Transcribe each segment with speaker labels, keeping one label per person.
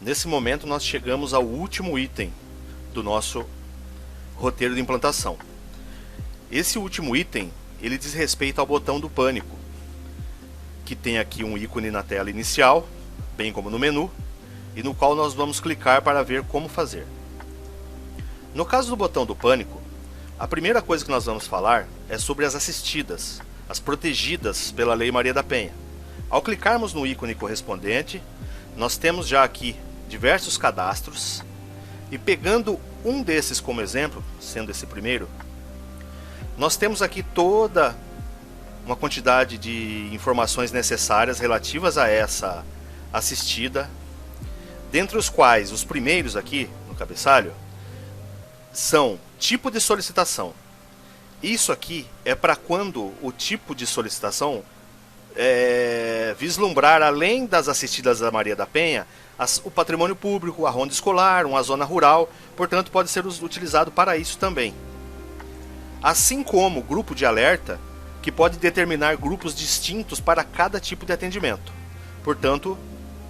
Speaker 1: Nesse momento nós chegamos ao último item do nosso roteiro de implantação. Esse último item, ele diz respeito ao botão do pânico, que tem aqui um ícone na tela inicial, bem como no menu, e no qual nós vamos clicar para ver como fazer. No caso do botão do pânico, a primeira coisa que nós vamos falar é sobre as assistidas, as protegidas pela Lei Maria da Penha. Ao clicarmos no ícone correspondente, nós temos já aqui diversos cadastros, e pegando um desses como exemplo, sendo esse primeiro, nós temos aqui toda uma quantidade de informações necessárias relativas a essa assistida, dentre os quais os primeiros aqui no cabeçalho são tipo de solicitação. Isso aqui é para quando o tipo de solicitação vislumbrar, além das assistidas da Maria da Penha, o patrimônio público, a ronda escolar, uma zona rural, portanto pode ser utilizado para isso também. Assim como o grupo de alerta, que pode determinar grupos distintos para cada tipo de atendimento. Portanto,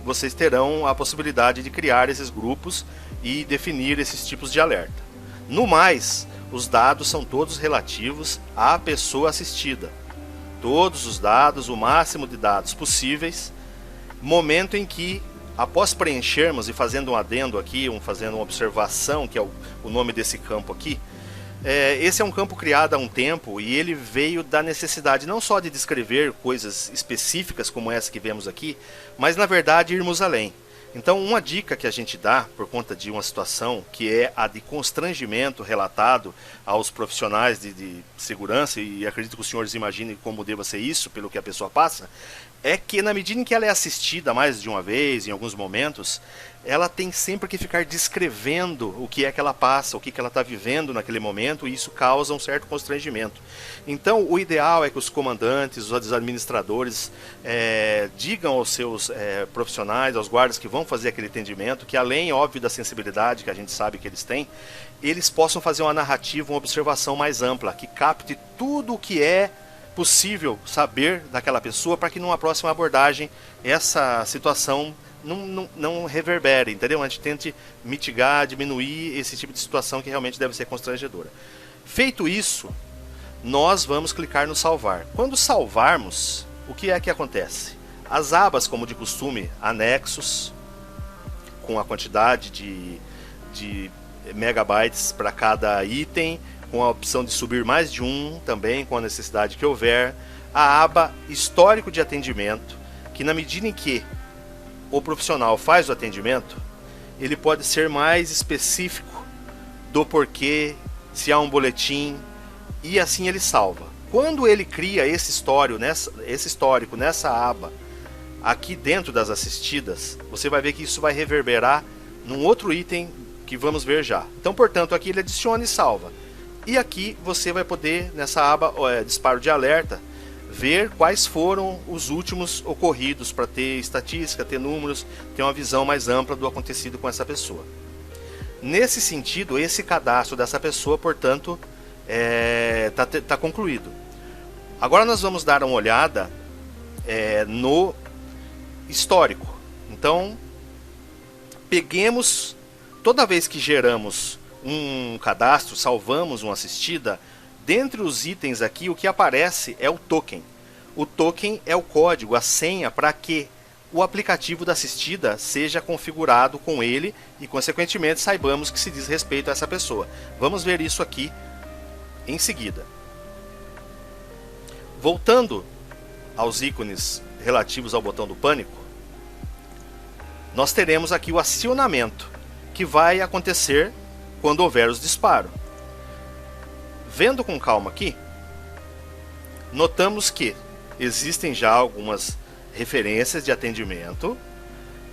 Speaker 1: vocês terão a possibilidade de criar esses grupos e definir esses tipos de alerta. No mais, os dados são todos relativos à pessoa assistida. Todos os dados, o máximo de dados possíveis, momento em que, após preenchermos e fazendo um adendo aqui, fazendo uma observação, que é o nome desse campo aqui, esse é um campo criado há um tempo e ele veio da necessidade não só de descrever coisas específicas como essa que vemos aqui, mas na verdade irmos além. Então uma dica que a gente dá por conta de uma situação que é a de constrangimento relatado aos profissionais de segurança, e acredito que os senhores imaginem como deva ser isso pelo que a pessoa passa, é que na medida em que ela é assistida mais de uma vez, em alguns momentos, ela tem sempre que ficar descrevendo o que é que ela passa, o que ela está vivendo naquele momento, e isso causa um certo constrangimento. Então, o ideal é que os comandantes, os administradores, digam aos seus profissionais, aos guardas que vão fazer aquele atendimento, que além, óbvio, da sensibilidade que a gente sabe que eles têm, eles possam fazer uma narrativa, uma observação mais ampla, que capte tudo o que é possível saber daquela pessoa, para que numa próxima abordagem essa situação não reverbere, entendeu? A gente tente mitigar, diminuir esse tipo de situação que realmente deve ser constrangedora. Feito isso, nós vamos clicar no salvar. Quando salvarmos, o que é que acontece? As abas, como de costume, anexos, com a quantidade de megabytes para cada item, com a opção de subir mais de um também, com a necessidade que houver. A aba histórico de atendimento, que na medida em que o profissional faz o atendimento, ele pode ser mais específico do porquê, se há um boletim, e assim ele salva. Quando ele cria esse histórico nessa aba, aqui dentro das assistidas, você vai ver que isso vai reverberar num outro item que vamos ver já. Então, portanto, aqui ele adiciona e salva. E aqui você vai poder, nessa aba disparo de alerta, ver quais foram os últimos ocorridos, para ter estatística, ter números, ter uma visão mais ampla do acontecido com essa pessoa. Nesse sentido, esse cadastro dessa pessoa, portanto, tá concluído. Agora nós vamos dar uma olhada no histórico. Então, peguemos, toda vez que geramos um cadastro, salvamos uma assistida, dentre os itens aqui, o que aparece é o token. O token é o código, a senha para que o aplicativo da assistida seja configurado com ele e, consequentemente, saibamos que se diz respeito a essa pessoa. Vamos ver isso aqui em seguida. Voltando aos ícones relativos ao botão do pânico, nós teremos aqui o acionamento, que vai acontecer quando houver os disparos. Vendo com calma aqui, notamos que existem já algumas referências de atendimento,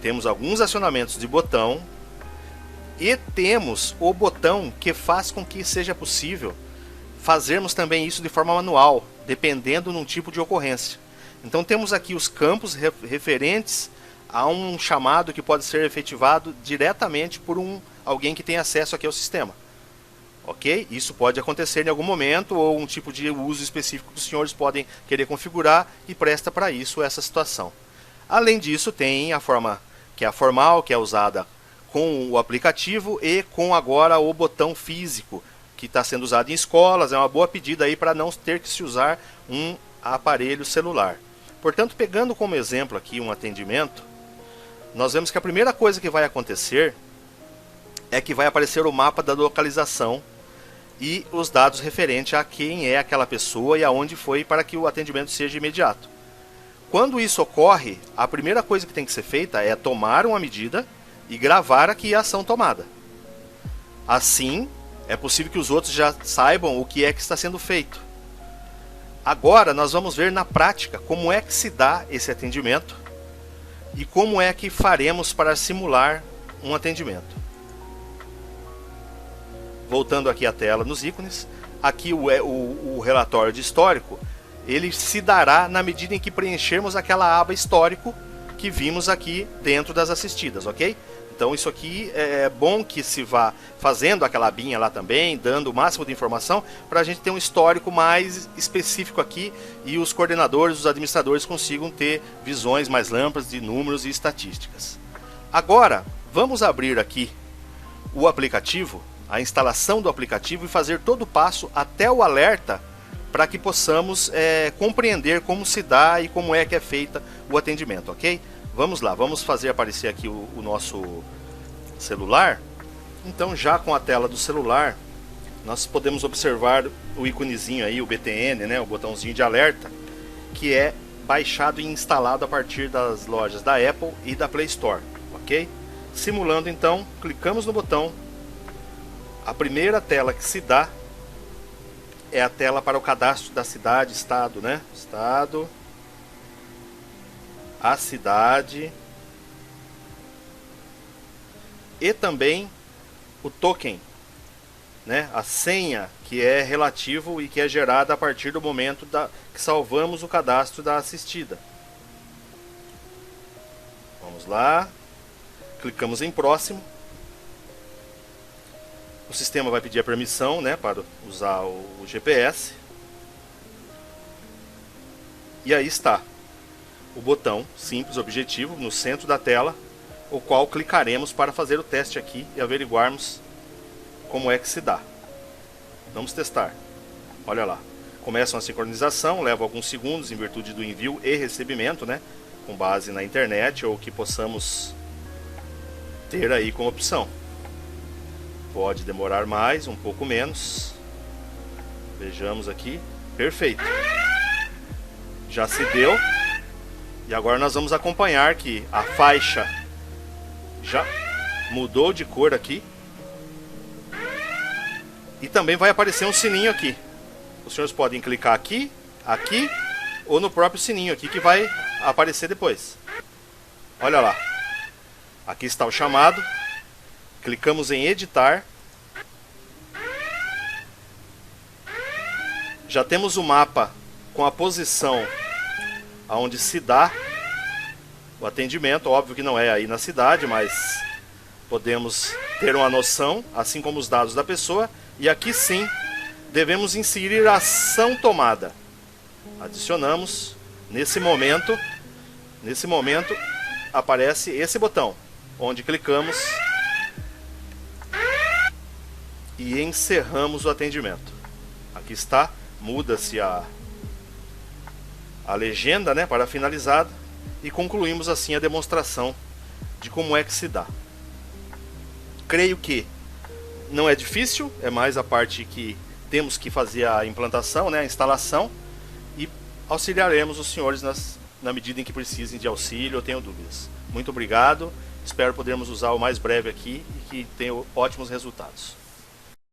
Speaker 1: temos alguns acionamentos de botão e temos o botão que faz com que seja possível fazermos também isso de forma manual, dependendo de um tipo de ocorrência. Então temos aqui os campos referentes a um chamado que pode ser efetivado diretamente por alguém que tem acesso aqui ao sistema. Ok? Isso pode acontecer em algum momento, ou um tipo de uso específico que os senhores podem querer configurar, e presta para isso essa situação. Além disso, tem a forma que é a formal, que é usada com o aplicativo e com agora o botão físico, que está sendo usado em escolas. É uma boa pedida aí para não ter que se usar um aparelho celular. Portanto, pegando como exemplo aqui um atendimento, nós vemos que a primeira coisa que vai acontecer é que vai aparecer o mapa da localização e os dados referentes a quem é aquela pessoa e aonde foi, para que o atendimento seja imediato. Quando isso ocorre, a primeira coisa que tem que ser feita é tomar uma medida e gravar aqui a ação tomada. Assim, é possível que os outros já saibam o que é que está sendo feito. Agora nós vamos ver na prática como é que se dá esse atendimento e como é que faremos para simular um atendimento. Voltando aqui à tela nos ícones, aqui o relatório de histórico, ele se dará na medida em que preenchermos aquela aba histórico que vimos aqui dentro das assistidas, ok? Então isso aqui é bom que se vá fazendo aquela abinha lá também, dando o máximo de informação, para a gente ter um histórico mais específico aqui e os coordenadores, os administradores consigam ter visões mais amplas de números e estatísticas. Agora, vamos abrir aqui o aplicativo, a instalação do aplicativo e fazer todo o passo até o alerta para que possamos compreender como se dá e como é que é feita o atendimento, ok? Vamos lá, vamos fazer aparecer aqui o nosso celular. Então, já com a tela do celular, nós podemos observar o íconezinho aí, o BTN, né, o botãozinho de alerta, que é baixado e instalado a partir das lojas da Apple e da Play Store, ok? Simulando então, clicamos no botão. A primeira tela que se dá é a tela para o cadastro da cidade, estado, né? Estado, a cidade e também o token, né? A senha que é relativo e que é gerada a partir do momento que salvamos o cadastro da assistida. Vamos lá, clicamos em próximo. O sistema vai pedir a permissão, né, para usar o GPS. E aí está o botão simples, objetivo, no centro da tela, o qual clicaremos para fazer o teste aqui e averiguarmos como é que se dá. Vamos testar. Olha lá. Começa uma sincronização, leva alguns segundos em virtude do envio e recebimento, né, com base na internet ou que possamos ter aí como opção. Pode demorar mais, um pouco menos. Vejamos aqui. Perfeito. Já se deu. E agora nós vamos acompanhar que a faixa já mudou de cor aqui. E também vai aparecer um sininho aqui. Os senhores podem clicar aqui, aqui ou no próprio sininho aqui que vai aparecer depois. Olha lá. Aqui está o chamado. Clicamos em editar. Já temos o mapa com a posição aonde se dá o atendimento. Óbvio que não é aí na cidade, mas podemos ter uma noção, assim como os dados da pessoa. E aqui sim, devemos inserir a ação tomada. Adicionamos, nesse momento aparece esse botão, onde clicamos e encerramos o atendimento. Aqui está, muda-se a legenda, né, para finalizada e concluímos assim a demonstração de como é que se dá. Creio que não é difícil, é mais a parte que temos que fazer a implantação, né, a instalação, e auxiliaremos os senhores na medida em que precisem de auxílio ou tenham dúvidas. Muito obrigado, espero podermos usar o mais breve aqui e que tenha ótimos resultados.